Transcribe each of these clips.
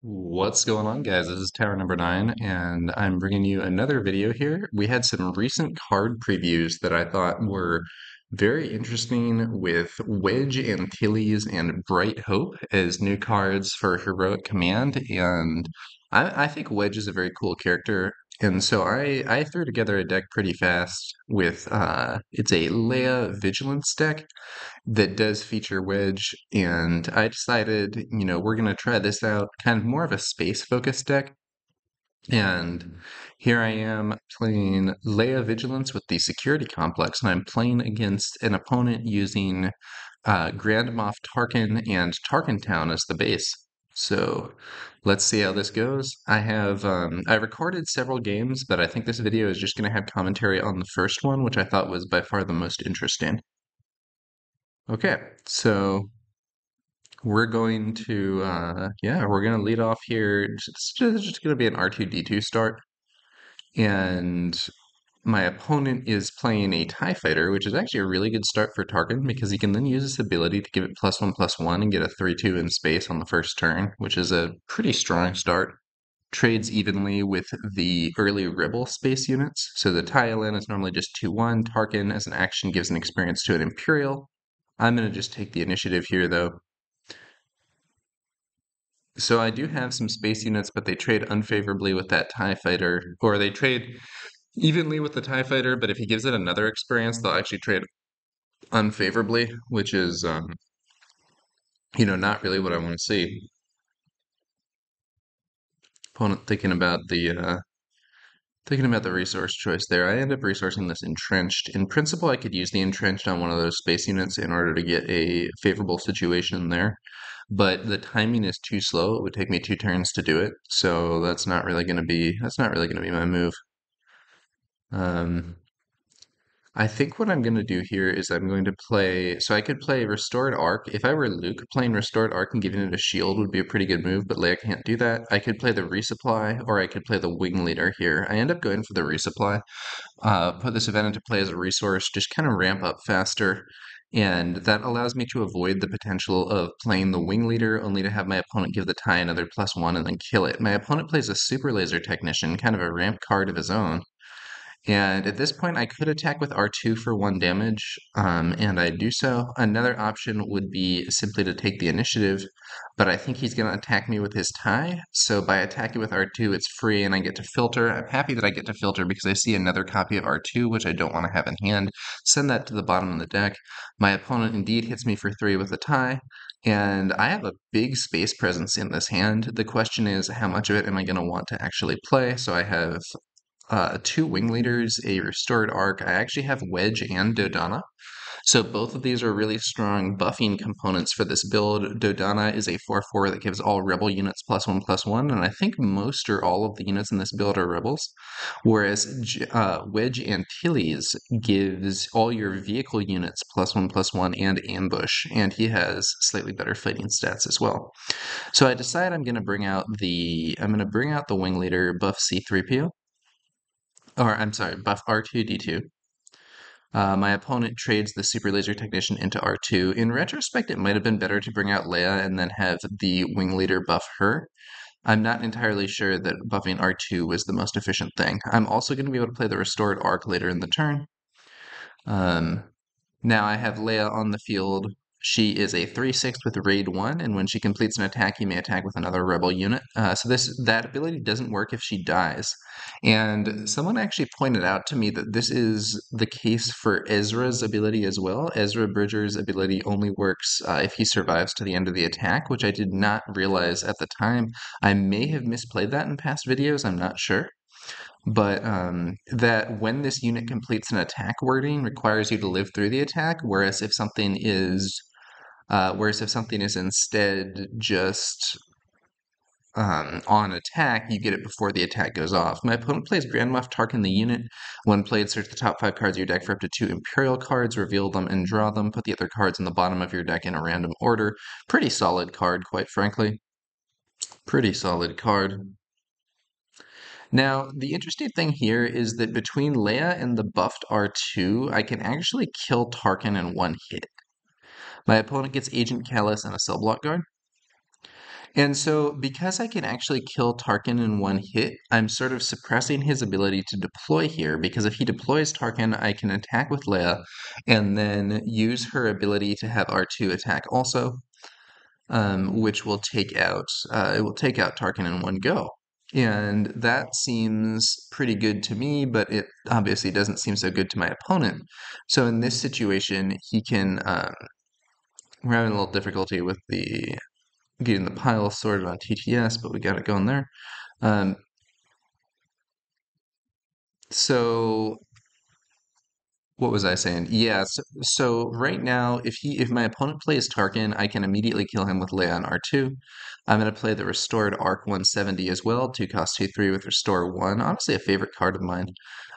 What's going on, guys? This is Tower number 9, and I'm bringing you another video here. We had some recent card previews that I thought were very interesting with Wedge Antilles and Bright Hope as new cards for Heroic Command, and I think Wedge is a very cool character, and so I threw together a deck pretty fast with, it's a Leia Vigilance deck that does feature Wedge, and I decided, we're going to try this out, kind of more of a space-focused deck. And here I am playing Leia Vigilance with the Security Complex, and I'm playing against an opponent using Grand Moff Tarkin and Tarkin Town as the base. So let's see how this goes. I recorded several games, but I think this video is just going to have commentary on the first one, which I thought was by far the most interesting. Okay, so we're going to lead off here. It's just going to be an R2D2 start. And my opponent is playing a TIE Fighter, which is actually a really good start for Tarkin because he can then use this ability to give it +1/+1 and get a 3/2 in space on the first turn, which is a pretty strong start. Trades evenly with the early Rebel space units. So the TIE LN is normally just 2/1. Tarkin, as an action, gives an experience to an Imperial. I'm going to just take the initiative here, though. So I do have some space units, but they trade unfavorably with that TIE fighter, or they trade evenly with the TIE fighter, but if he gives it another experience, they'll actually trade unfavorably, which is, not really what I want to see. Opponent thinking about the resource choice there. I end up resourcing this entrenched. In principle, I could use the entrenched on one of those space units in order to get a favorable situation there, but the timing is too slow. It would take me 2 turns to do it, so that's not really going to be my move. Um, I think what I'm going to do here is I'm going to play. So I could play Restored Arc. If I were Luke, playing Restored Arc and giving it a shield would be a pretty good move, but Leia can't do that. I could play the Resupply, or I could play the Wing Leader here. I end up going for the Resupply. Put this event into play as a resource, just kind of ramp up faster. And that allows me to avoid the potential of playing the Wing Leader, only to have my opponent give the TIE another +1 and then kill it. My opponent plays a Super Laser Technician, kind of a ramp card of his own. And at this point, I could attack with R2 for 1 damage, and I do so. Another option would be simply to take the initiative, but I think he's going to attack me with his tie. So by attacking with R2, it's free and I get to filter. I'm happy that I get to filter because I see another copy of R2, which I don't want to have in hand. Send that to the bottom of the deck. My opponent indeed hits me for 3 with a tie, and I have a big space presence in this hand. The question is, how much of it am I going to want to actually play? So I have 2 Wing Leaders, a Restored Arc. I actually have Wedge and Dodonna. So both of these are really strong buffing components for this build. Dodonna is a 4/4 that gives all Rebel units +1/+1, and I think most or all of the units in this build are Rebels. Whereas Wedge Antilles gives all your vehicle units +1/+1 and ambush, and he has slightly better fighting stats as well. So I decide I'm going to bring out the Wing Leader buff C3PO. Or I'm sorry, buff R2D2. My opponent trades the Super Laser Technician into R2. In retrospect, it might have been better to bring out Leia and then have the Wing Leader buff her. I'm not entirely sure that buffing R2 was the most efficient thing. I'm also going to be able to play the Restored Arc later in the turn. Um, Now I have Leia on the field. She is a 3/6 with Raid 1, and when she completes an attack, you may attack with another Rebel unit. So that ability doesn't work if she dies. And someone actually pointed out to me that this is the case for Ezra's ability as well. Ezra Bridger's ability only works if he survives to the end of the attack, which I did not realize at the time. I may have misplayed that in past videos, I'm not sure, but that when this unit completes an attack wording requires you to live through the attack, whereas if something is instead just on attack, you get it before the attack goes off. My opponent plays Grand Moff Tarkin the unit. When played, search the top 5 cards of your deck for up to 2 Imperial cards, reveal them, and draw them. Put the other cards in the bottom of your deck in a random order. Pretty solid card, quite frankly. Pretty solid card. Now, the interesting thing here is that between Leia and the buffed R2, I can actually kill Tarkin in one hit. My opponent gets Agent Callus and a cell block guard. And so, because I can actually kill Tarkin in one hit, I'm sort of suppressing his ability to deploy here, because if he deploys Tarkin, I can attack with Leia and then use her ability to have R2 attack also, which will it will take out Tarkin in one go. And that seems pretty good to me, but it obviously doesn't seem so good to my opponent. So in this situation, we're having a little difficulty with the getting the pile sorted on TTS, but we got it going there. Um, so what was I saying? Yeah, so right now, if my opponent plays Tarkin, I can immediately kill him with Leia on R2. I'm going to play the Restored Arc 170 as well, 2 cost 2/3 with Restore 1. Honestly, a favorite card of mine.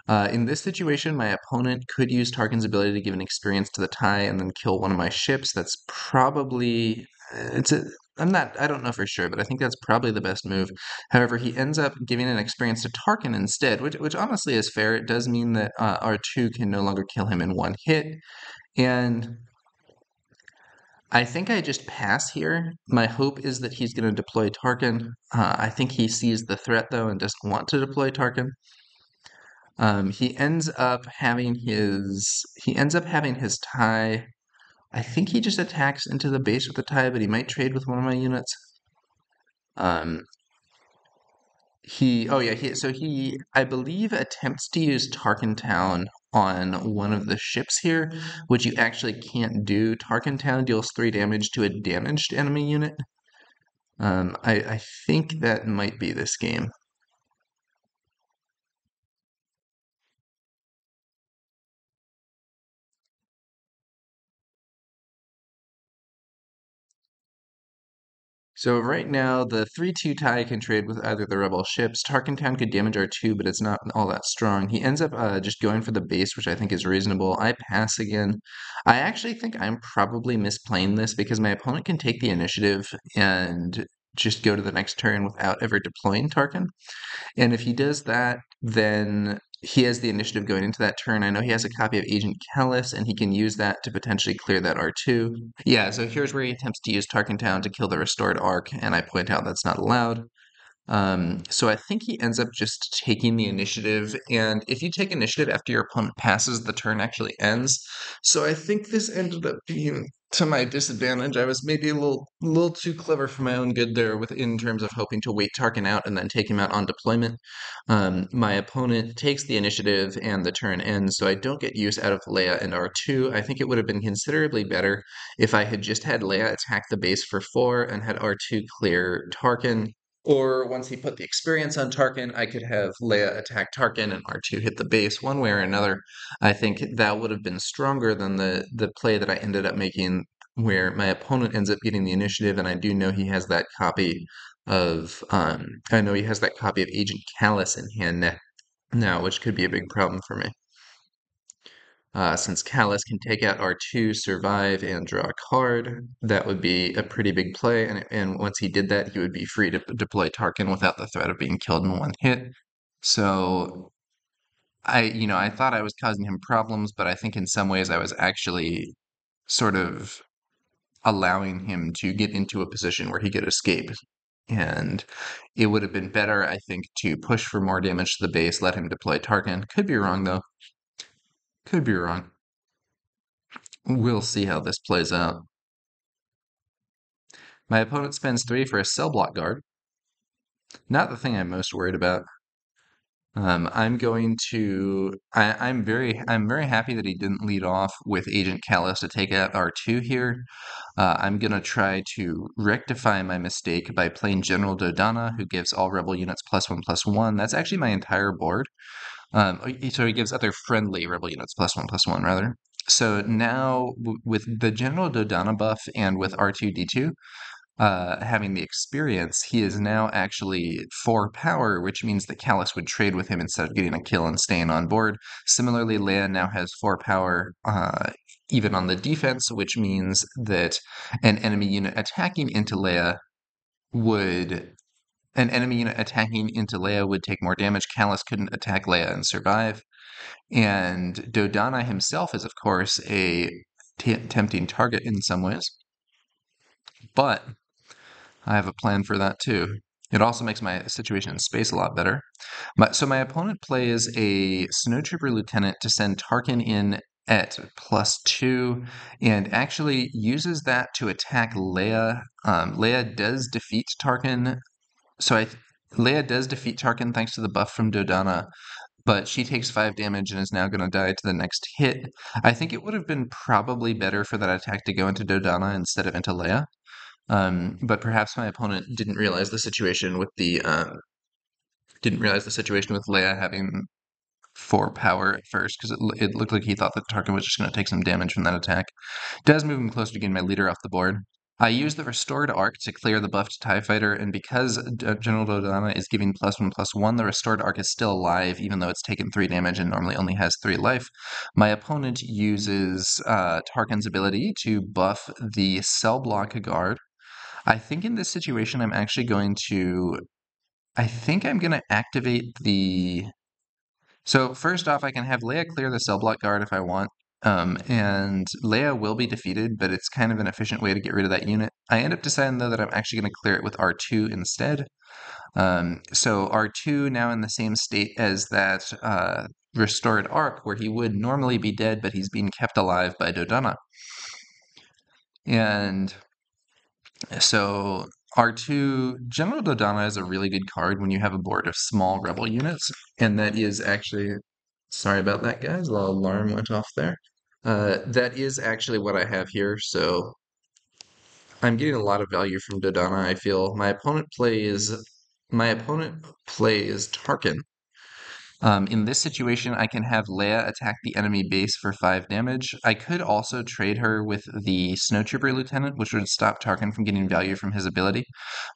In this situation, my opponent could use Tarkin's ability to give an experience to the tie and then kill one of my ships. That's probably it's a I don't know for sure, but I think that's probably the best move. However, he ends up giving an experience to Tarkin instead, which honestly is fair. It does mean that R2 can no longer kill him in one hit. And I think I just pass here. My hope is that he's going to deploy Tarkin. I think he sees the threat, though, and doesn't want to deploy Tarkin. He ends up having his tie. I think he just attacks into the base with the tie, but he might trade with one of my units. Um, I believe, attempts to use Tarkin Town on one of the ships here, which you actually can't do. Tarkin Town deals 3 damage to a damaged enemy unit. I think that might be this game. So right now, the 3-2 tie can trade with either the rebel ships. Tarkin Town could damage R2, but it's not all that strong. He ends up just going for the base, which I think is reasonable. I pass again. I actually think I'm probably misplaying this because my opponent can take the initiative and just go to the next turn without ever deploying Tarkin. And if he does that, then he has the initiative going into that turn. I know he has a copy of Agent Callus, and he can use that to potentially clear that R2. Yeah, so here's where he attempts to use Tarkin Town to kill the restored Arc, and I point out that's not allowed. So I think he ends up just taking the initiative, and if you take initiative after your opponent passes, the turn actually ends. So I think this ended up being to my disadvantage. I was maybe a little too clever for my own good there, with in terms of hoping to wait Tarkin out and then take him out on deployment. My opponent takes the initiative, and the turn ends, so I don't get use out of Leia and R2. I think it would have been considerably better if I had just had Leia attack the base for 4 and had R2 clear Tarkin. Or once he put the experience on Tarkin, I could have Leia attack Tarkin and R2 hit the base one way or another. I think that would have been stronger than the play that I ended up making, where my opponent ends up getting the initiative, and I do know he has that copy I know he has that copy of Agent Callus in hand now, which could be a big problem for me. Since Callus can take out R2, survive, and draw a card, that would be a pretty big play. And once he did that, he would be free to deploy Tarkin without the threat of being killed in one hit. So I thought I was causing him problems, but I think in some ways I was actually sort of allowing him to get into a position where he could escape. And it would have been better, I think, to push for more damage to the base, let him deploy Tarkin. Could be wrong, though. Could be wrong. We'll see how this plays out. My opponent spends 3 for a cell block guard. Not the thing I'm most worried about. I'm very happy that he didn't lead off with Agent Callus to take out R2 here. I'm gonna try to rectify my mistake by playing General Dodonna, who gives all rebel units +1/+1. That's actually my entire board. So he gives other friendly rebel units +1/+1, rather. So now, with the General Dodonna buff and with R2D2, having the experience, he is now actually 4 power, which means that Callus would trade with him instead of getting a kill and staying on board. Similarly, Leia now has 4 power, even on the defense, which means that an enemy unit attacking into Leia would an enemy unit attacking into Leia would take more damage. Callus couldn't attack Leia and survive. And Dodonna himself is, of course, a tempting target in some ways. But I have a plan for that too. It also makes my situation in space a lot better. So my opponent plays a Snowtrooper Lieutenant to send Tarkin in at +2 and actually uses that to attack Leia. Leia does defeat Tarkin. So Leia does defeat Tarkin thanks to the buff from Dodonna, but she takes 5 damage and is now going to die to the next hit. I think it would have been probably better for that attack to go into Dodonna instead of into Leia. But perhaps my opponent didn't realize the situation with Leia having 4 power at first because it looked like he thought that Tarkin was just going to take some damage from that attack. Does move him closer to getting my leader off the board. I use the restored arc to clear the buffed TIE fighter, and because General Dodonna is giving +1/+1, the restored arc is still alive, even though it's taken 3 damage and normally only has 3 life. My opponent uses Tarkin's ability to buff the cell block guard. I think in this situation, I think I'm going to activate the. So first off, I can have Leia clear the cell block guard if I want, and Leia will be defeated, but it's kind of an efficient way to get rid of that unit. I end up deciding, though, that I'm actually going to clear it with R2 instead. So R2 now in the same state as that restored arc, where he would normally be dead, but he's being kept alive by Dodonna. And so R2, General Dodonna is a really good card when you have a board of small rebel units, and that is actually, sorry about that, guys, a little alarm went off there. That is actually what I have here, so I'm getting a lot of value from Dodonna, I feel. My opponent plays Tarkin. In this situation, I can have Leia attack the enemy base for 5 damage. I could also trade her with the Snowtrooper Lieutenant, which would stop Tarkin from getting value from his ability.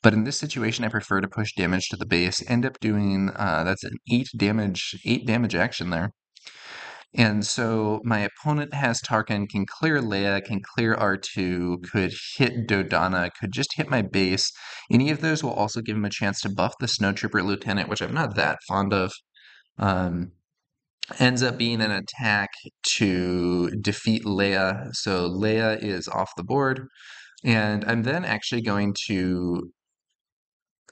But in this situation, I prefer to push damage to the base. End up doing that's an 8 damage action there. And so my opponent has Tarkin, can clear Leia, can clear R2, could hit Dodonna, could just hit my base. Any of those will also give him a chance to buff the Snowtrooper Lieutenant, which I'm not that fond of. Ends up being an attack to defeat Leia. So Leia is off the board. And I'm then actually going to.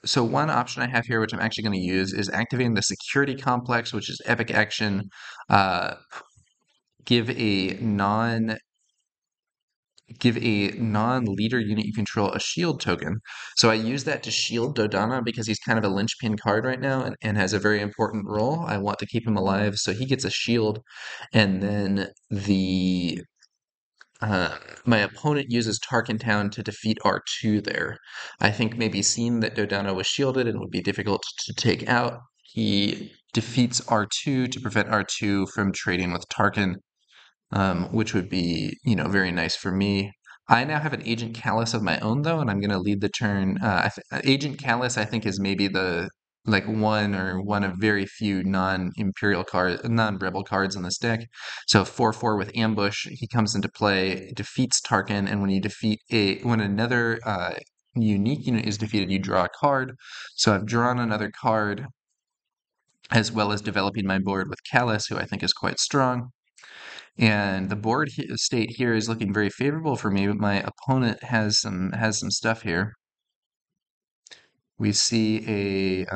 So one option I have here, which I'm actually going to use, is activating the security complex, which is epic action. Give a non leader unit you control a shield token. So I use that to shield Dodonna because he's kind of a linchpin card right now and has a very important role. I want to keep him alive, so he gets a shield. And then my opponent uses Tarkin Town to defeat R2 there. I think maybe seeing that Dodonna was shielded and would be difficult to take out, he defeats R2 to prevent R2 from trading with Tarkin, which would be, very nice for me. I now have an Agent Callus of my own, though, and I'm going to lead the turn. Agent Callus, I think, is maybe one of very few non-rebel cards in this deck. So 4/4 with Ambush, he comes into play, defeats Tarkin, and when another unique unit is defeated, you draw a card. So I've drawn another card, as well as developing my board with Callus, who I think is quite strong. And the board state here is looking very favorable for me, but my opponent has some stuff here. We see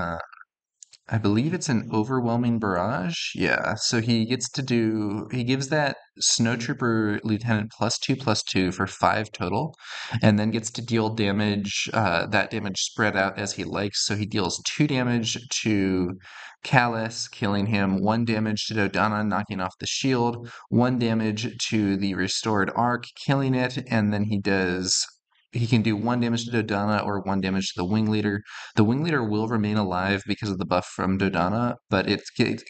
I believe it's an overwhelming barrage. Yeah, so he gives that Snowtrooper Lieutenant +2/+2 for 5 total, and then gets to deal damage, that damage spread out as he likes. So he deals 2 damage to Callus, killing him, 1 damage to Dodonna, knocking off the shield, 1 damage to the restored arc, killing it, and then he can do 1 damage to Dodonna or 1 damage to the wing leader. The wing leader will remain alive because of the buff from Dodonna, but it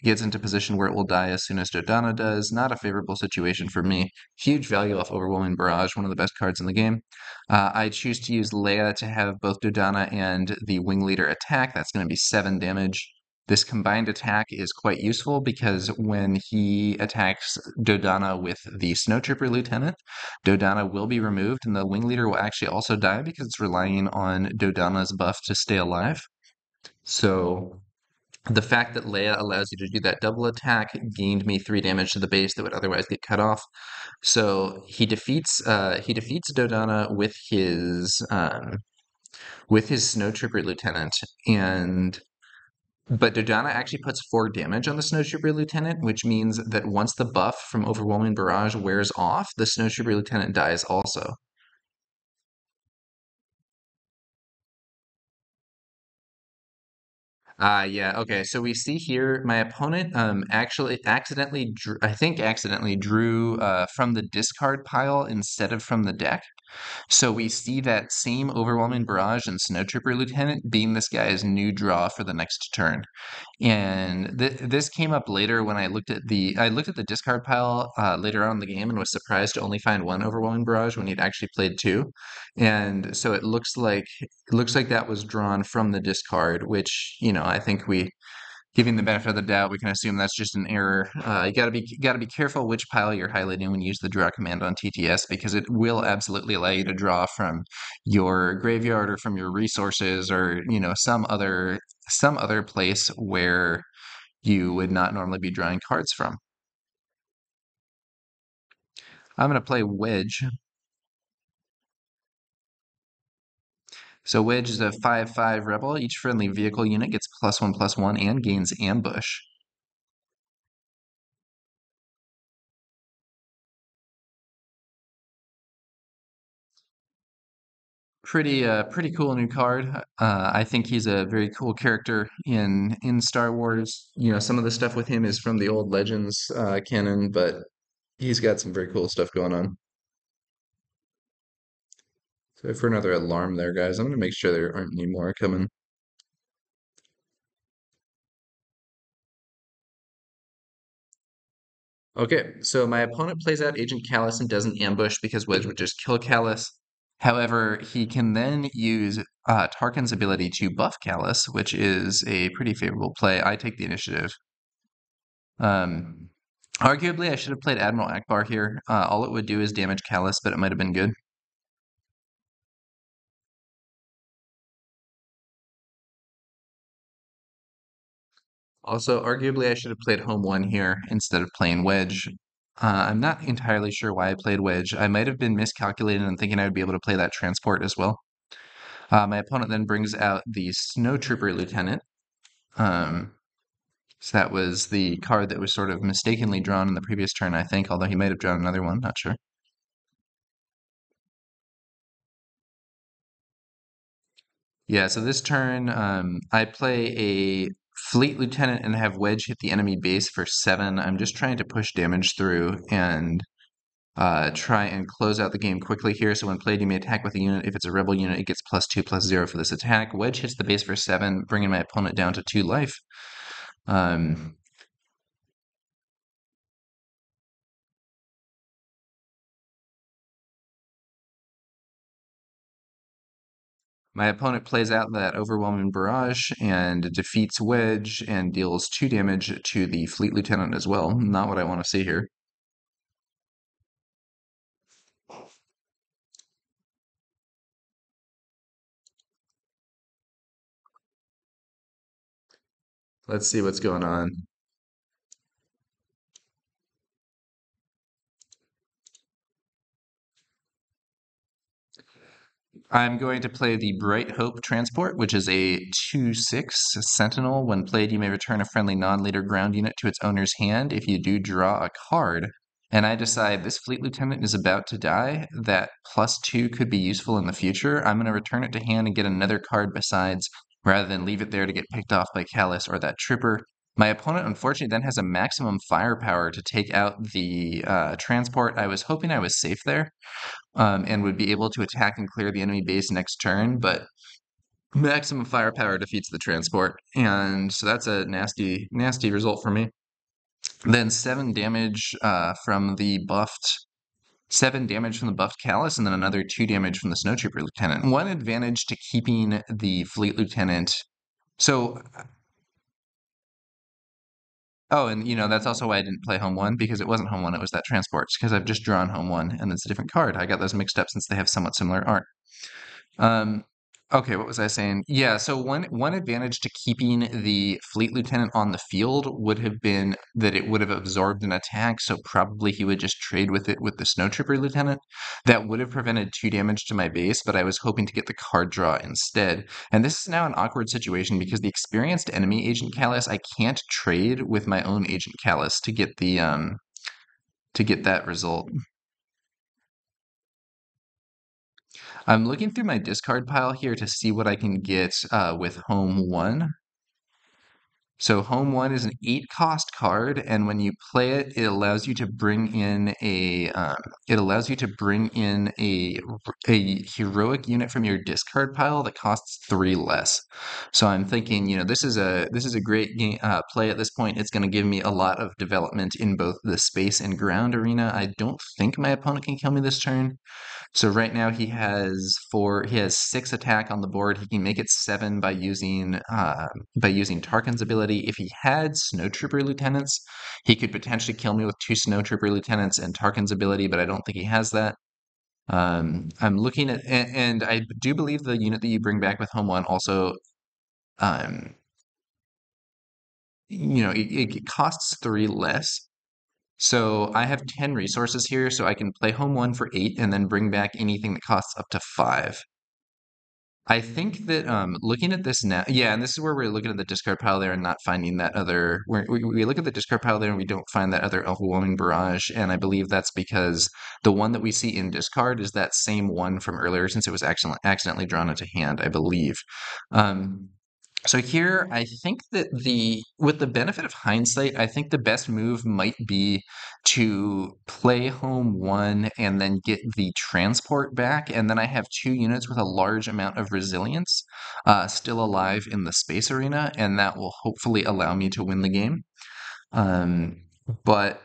gets into position where it will die as soon as Dodonna does. Not a favorable situation for me. Huge value off Overwhelming Barrage, one of the best cards in the game. I choose to use Leia to have both Dodonna and the wing leader attack. That's going to be 7 damage. This combined attack is quite useful because when he attacks Dodonna with the Snowtrooper Lieutenant, Dodonna will be removed, and the wing leader will actually also die because it's relying on Dodonna's buff to stay alive. So the fact that Leia allows you to do that double attack gained me 3 damage to the base that would otherwise get cut off. So he defeats Dodonna with his with his Snow Trooper Lieutenant, and but Dodonna actually puts 4 damage on the Snow Trooper Lieutenant, which means that once the buff from Overwhelming Barrage wears off, the Snow Trooper Lieutenant dies also. Yeah, okay. So we see here my opponent actually accidentally drew, I think accidentally drew from the discard pile instead of from the deck. So we see that same Overwhelming Barrage and Snow Trooper Lieutenant being this guy's new draw for the next turn. And this came up later when I looked at the discard pile later on in the game and was surprised to only find 1 Overwhelming Barrage when he'd actually played 2. And so it looks like that was drawn from the discard, which, I think giving the benefit of the doubt, we can assume that's just an error. You gotta be careful which pile you're highlighting when you use the draw command on TTS, because it will absolutely allow you to draw from your graveyard or from your resources, or some other place where you would not normally be drawing cards from. I'm going to play Wedge. So Wedge is a 5/5 rebel. Each friendly vehicle unit gets +1/+1 and gains ambush. Pretty cool new card. I think he's a very cool character in Star Wars. Some of the stuff with him is from the old Legends canon, but he's got some very cool stuff going on. So for another alarm there, guys, I'm gonna make sure there aren't any more coming. Okay, so my opponent plays out Agent Callus and doesn't ambush because Wedge would just kill Callus. However, he can then use Tarkin's ability to buff Callus, which is a pretty favorable play. I take the initiative. Um, Arguably, I should have played Admiral Akbar here. All it would do is damage Callus, but it might have been good. Also, arguably, I should have played Home 1 here instead of playing Wedge. I'm not entirely sure why I played Wedge. I might have been miscalculating and thinking I would be able to play that transport as well. My opponent then brings out the Snow Trooper Lieutenant. So that was the card that was sort of mistakenly drawn in the previous turn, I think, although he might have drawn another one, not sure. Yeah, so this turn, I play a Fleet Lieutenant and have Wedge hit the enemy base for 7. I'm just trying to push damage through and try and close out the game quickly here. So when played, you may attack with a unit. If it's a rebel unit, it gets +2/+0 for this attack. Wedge hits the base for 7, bringing my opponent down to 2 life. Um, My opponent plays out that Overwhelming Barrage and defeats Wedge and deals 2 damage to the Fleet Lieutenant as well. Not what I want to see here. Let's see what's going on. I'm going to play the Bright Hope Transport, which is a 2/6 Sentinel. When played, you may return a friendly non-leader ground unit to its owner's hand. If you do, draw a card. And I decide this Fleet Lieutenant is about to die, that +2 could be useful in the future. I'm going to return it to hand and get another card besides, rather than leave it there to get picked off by Callus or that Trooper. My opponent, unfortunately, then has a maximum firepower to take out the transport. I was hoping I was safe there, and would be able to attack and clear the enemy base next turn, but maximum firepower defeats the transport, and so that's a nasty, nasty result for me. Then 7 damage from the buffed Callus, and then another 2 damage from the Snow Trooper Lieutenant. One advantage to keeping the Fleet Lieutenant. So, oh, and that's also why I didn't play Home 1, because it wasn't Home 1, it was that Transports, because I've just drawn Home 1, and it's a different card. I got those mixed up since they have somewhat similar art. Um, Okay, what was I saying? Yeah, so one advantage to keeping the fleet lieutenant on the field would have been that it would have absorbed an attack, so probably he would just trade with it with the snow trooper lieutenant. That would have prevented 2 damage to my base, but I was hoping to get the card draw instead. And this is now an awkward situation because the experienced enemy Agent Callus, I can't trade with my own Agent Callus to get that result. I'm looking through my discard pile here to see what I can get with Home 1. So Home 1 is an 8 cost card, and when you play it, it allows you to bring in a heroic unit from your discard pile that costs 3 less. So I'm thinking, this is a great game, play at this point. It's going to give me a lot of development in both the space and ground arena. I don't think my opponent can kill me this turn. So right now he has 6 attack on the board. He can make it 7 by using Tarkin's ability. If he had Snow Trooper lieutenants, he could potentially kill me with 2 Snow Trooper lieutenants and Tarkin's ability, but I don't think he has that. I'm looking at, and I do believe the unit that you bring back with Home 1 also, um, it costs 3 less. So I have 10 resources here, so I can play Home 1 for 8 and then bring back anything that costs up to 5. I think that looking at this now, yeah, and this is where we're looking at the discard pile there and not finding that other. We look at the discard pile there and we don't find that other overwhelming barrage, and I believe that's because the one that we see in discard is that same one from earlier, since it was accidentally drawn into hand, I believe. Um, so here, I think that with the benefit of hindsight, I think the best move might be to play Home 1 and then get the transport back, and then I have 2 units with a large amount of resilience still alive in the space arena, and that will hopefully allow me to win the game. Um, but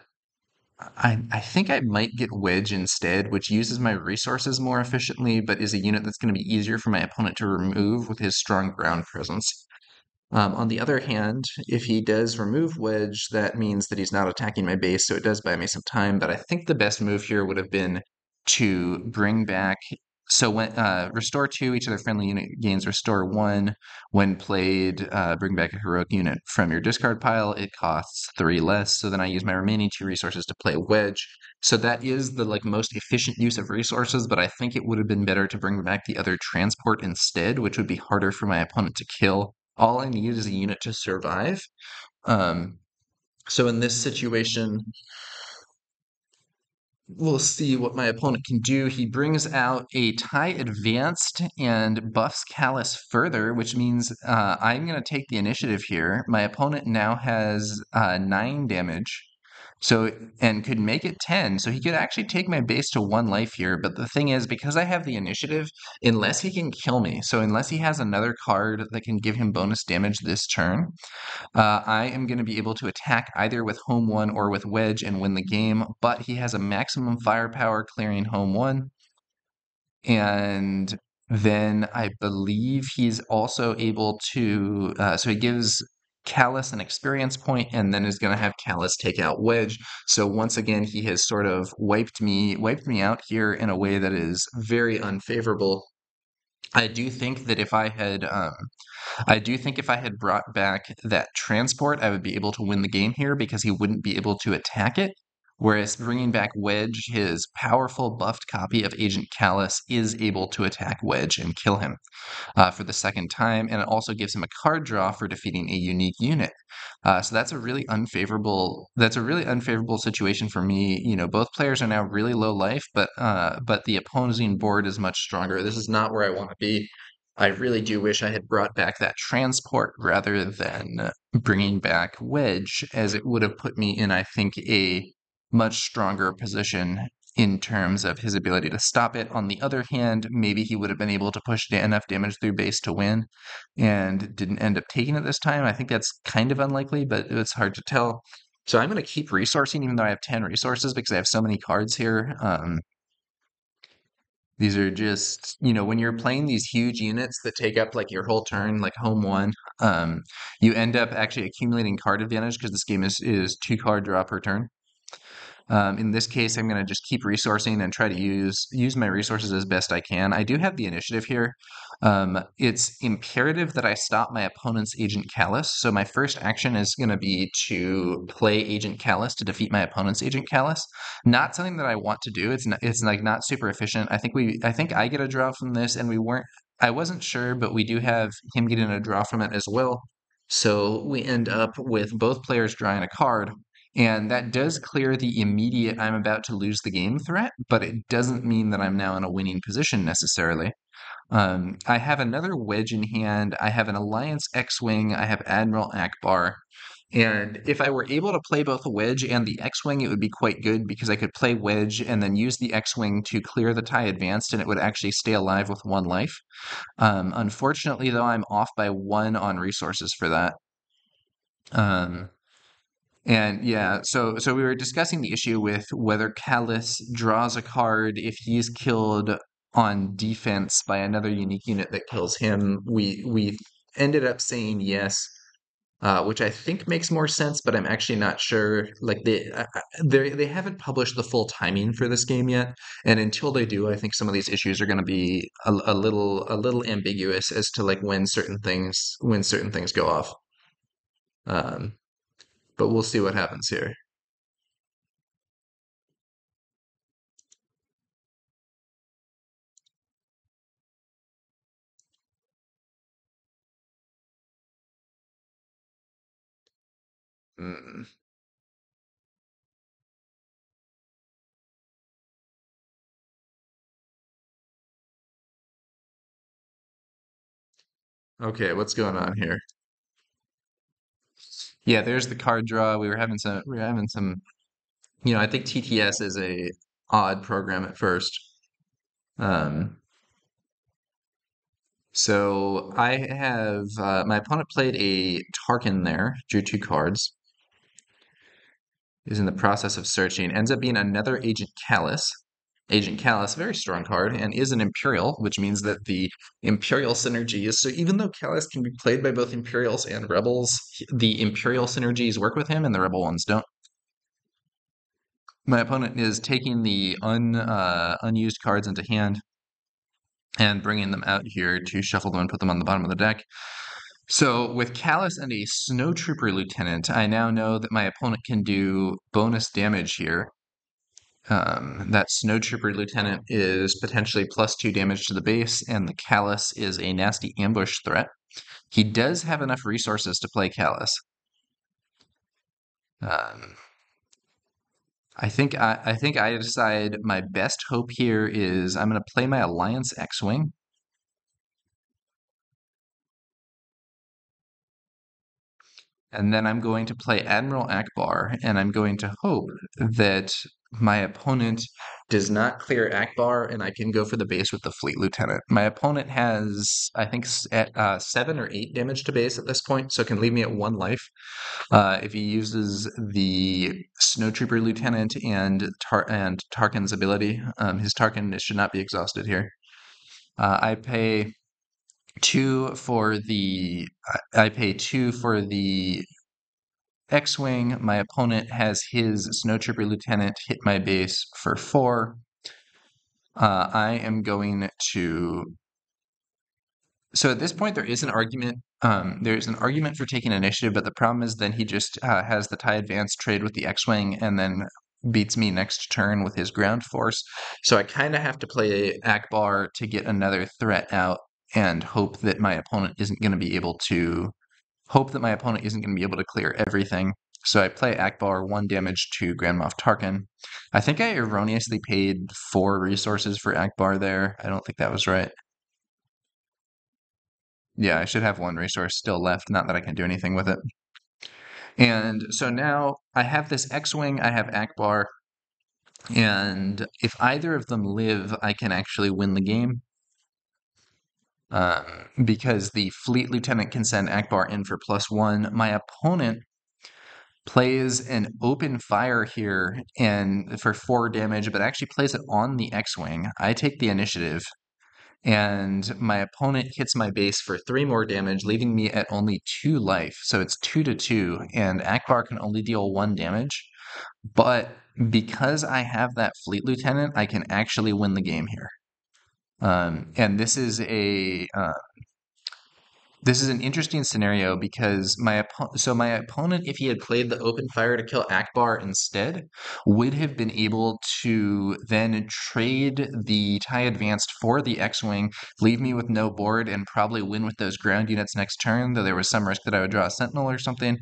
I think I might get Wedge instead, which uses my resources more efficiently, but is a unit that's going to be easier for my opponent to remove with his strong ground presence. On the other hand, if he does remove Wedge, that means that he's not attacking my base, so it does buy me some time. But I think the best move here would have been to bring back. So when restore 2, each of their friendly unit gains restore 1. When played, bring back a heroic unit from your discard pile. It costs 3 less. So then I use my remaining 2 resources to play Wedge. So that is the most efficient use of resources, but I think it would have been better to bring back the other transport instead, which would be harder for my opponent to kill. All I need is a unit to survive. Um, so in this situation, we'll see what my opponent can do. He brings out a tie advanced and buffs Callus further, which means I'm going to take the initiative here. My opponent now has 9 damage. So, and could make it 10. So he could actually take my base to 1 life here. But the thing is, because I have the initiative, unless he can kill me, so unless he has another card that can give him bonus damage this turn, I am going to be able to attack either with Home 1 or with Wedge and win the game, but he has a maximum firepower clearing Home 1. And then I believe he's also able to, so he gives Callus an experience point and then is going to have Callus take out Wedge. So once again, he has sort of wiped me out here in a way that is very unfavorable. I do think that if I had brought back that transport, I would be able to win the game here because he wouldn't be able to attack it. Whereas bringing back Wedge, his powerful buffed copy of Agent Callus is able to attack Wedge and kill him for the second time, and it also gives him a card draw for defeating a unique unit. So that's a really unfavorable. That's a really unfavorable situation for me. Both players are now really low life, but the opposing board is much stronger. This is not where I want to be. I really do wish I had brought back that transport rather than bringing back Wedge, as it would have put me in, I think, a much stronger position in terms of his ability to stop it. On the other hand, maybe he would have been able to push enough damage through base to win and didn't end up taking it this time. I think that's kind of unlikely, but it's hard to tell. So I'm going to keep resourcing even though I have 10 resources because I have so many cards here. These are just, when you're playing these huge units that take up your whole turn, like Home 1, you end up actually accumulating card advantage because this game is 2 card draw per turn. In this case, I'm going to just keep resourcing and try to use my resources as best I can. I do have the initiative here. It's imperative that I stop my opponent's Agent Callus. So my first action is going to be to play Agent Callus to defeat my opponent's Agent Callus. Not something that I want to do. It's like not super efficient. I think I get a draw from this, and I wasn't sure, but we do have him getting a draw from it as well. So we end up with both players drawing a card. And that does clear the immediate I'm about to lose the game threat, but it doesn't mean that I'm now in a winning position necessarily. I have another wedge in hand. I have an Alliance X-Wing. I have Admiral Akbar. And if I were able to play both the wedge and the X-Wing, it would be quite good because I could play wedge and then use the X-Wing to clear the tie advanced, and it would actually stay alive with one life. Unfortunately, though, I'm off by one on resources for that. Um, And yeah, so we were discussing the issue with whether Callus draws a card if he's killed on defense by another unique unit that kills him. We ended up saying yes, which I think makes more sense, but I'm actually not sure. Like they haven't published the full timing for this game yet, and until they do, I think some of these issues are going to be a little ambiguous as to like when certain things go off. Um, but we'll see what happens here. Mm. Okay, what's going on here? Yeah, there's the card draw. I think TTS is a odd program at first. Um, so I have my opponent played a Tarkin there, drew two cards, is in the process of searching, ends up being another Agent Callus. Agent Callus, very strong card, and is an Imperial, which means that the Imperial synergy is so even though Callus can be played by both Imperials and Rebels, the Imperial synergies work with him and the Rebel ones don't. My opponent is taking the unused cards into hand and bringing them out here to shuffle them and put them on the bottom of the deck. So with Callus and a Snow Trooper Lieutenant, I now know that my opponent can do bonus damage here. That Snow Trooper Lieutenant is potentially +2 damage to the base, and the Callus is a nasty ambush threat. He does have enough resources to play Callus. Um, I think I decide my best hope here is I'm going to play my Alliance X-Wing. And then I'm going to play Admiral Akbar, and I'm going to hope that my opponent does not clear Akbar, and I can go for the base with the Fleet Lieutenant. My opponent has, I think, 7 or 8 damage to base at this point, so it can leave me at 1 life. If he uses the Snow Trooper Lieutenant and Tarkin's ability, his Tarkin should not be exhausted here. I pay 2 for the X-Wing. My opponent has his Snow Trooper Lieutenant hit my base for 4. I am going to. So at this point, there is an argument. There's an argument for taking initiative, but the problem is then he just has the tie advance trade with the X-Wing and then beats me next turn with his ground force. So I kind of have to play Akbar to get another threat out and hope that my opponent isn't going to be able to clear everything. So I play Akbar, 1 damage to Grand Moff Tarkin. I think I erroneously paid 4 resources for Akbar there. I don't think that was right. Yeah, I should have 1 resource still left, not that I can do anything with it. And so now I have this X-Wing, I have Akbar, and if either of them live, I can actually win the game. Because the Fleet Lieutenant can send Akbar in for +1. My opponent plays an open fire here and for 4 damage, but actually plays it on the X-Wing. I take the initiative, and my opponent hits my base for 3 more damage, leaving me at only 2 life. So it's 2-2, and Akbar can only deal 1 damage. But because I have that fleet lieutenant, I can actually win the game here. And this is an interesting scenario because my opponent, if he had played the open fire to kill Akbar instead, would have been able to then trade the TIE Advanced for the X-Wing, leave me with no board, and probably win with those ground units next turn, though there was some risk that I would draw a Sentinel or something.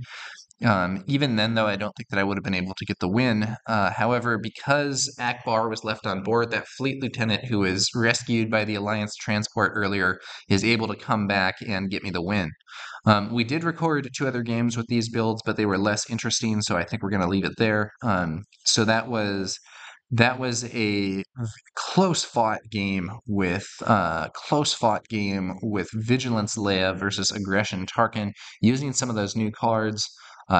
Even then, though, I don't think that I would have been able to get the win. However, because Akbar was left on board, that fleet lieutenant who was rescued by the Alliance transport earlier is able to come back and get me the win. We did record 2 other games with these builds, but they were less interesting, so I think we're going to leave it there. So that was a close fought game with Vigilance Leia versus Aggression Tarkin, using some of those new cards,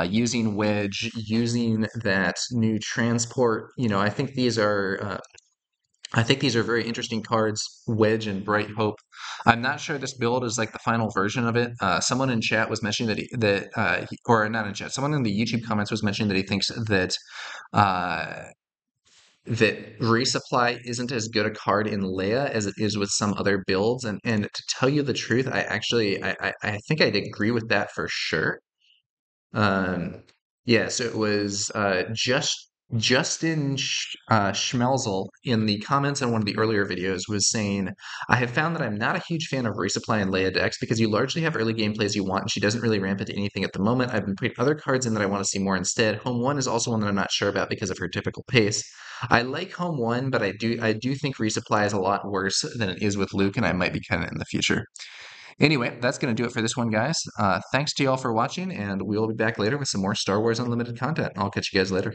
using Wedge, using that new transport. I think these are very interesting cards, Wedge and Bright Hope. I'm not sure this build is like the final version of it. Someone in chat was mentioning or not in chat. Someone in the YouTube comments was mentioning that he thinks uh, that resupply isn't as good a card in Leia as it is with some other builds. And to tell you the truth, I think I'd agree with that for sure. Um, yeah, so it was Justin Schmelzel in the comments on one of the earlier videos was saying, I have found that I'm not a huge fan of resupply in Leia decks because you largely have early game plays you want, and she doesn't really ramp into anything at the moment. I've been putting other cards in that I want to see more instead. Home 1 is also one that I'm not sure about because of her typical pace. I like Home 1, but I do think resupply is a lot worse than it is with Luke, and I might be kind of in the future. Anyway, that's going to do it for this one, guys. Thanks to y'all for watching, and we'll be back later with some more Star Wars Unlimited content. I'll catch you guys later.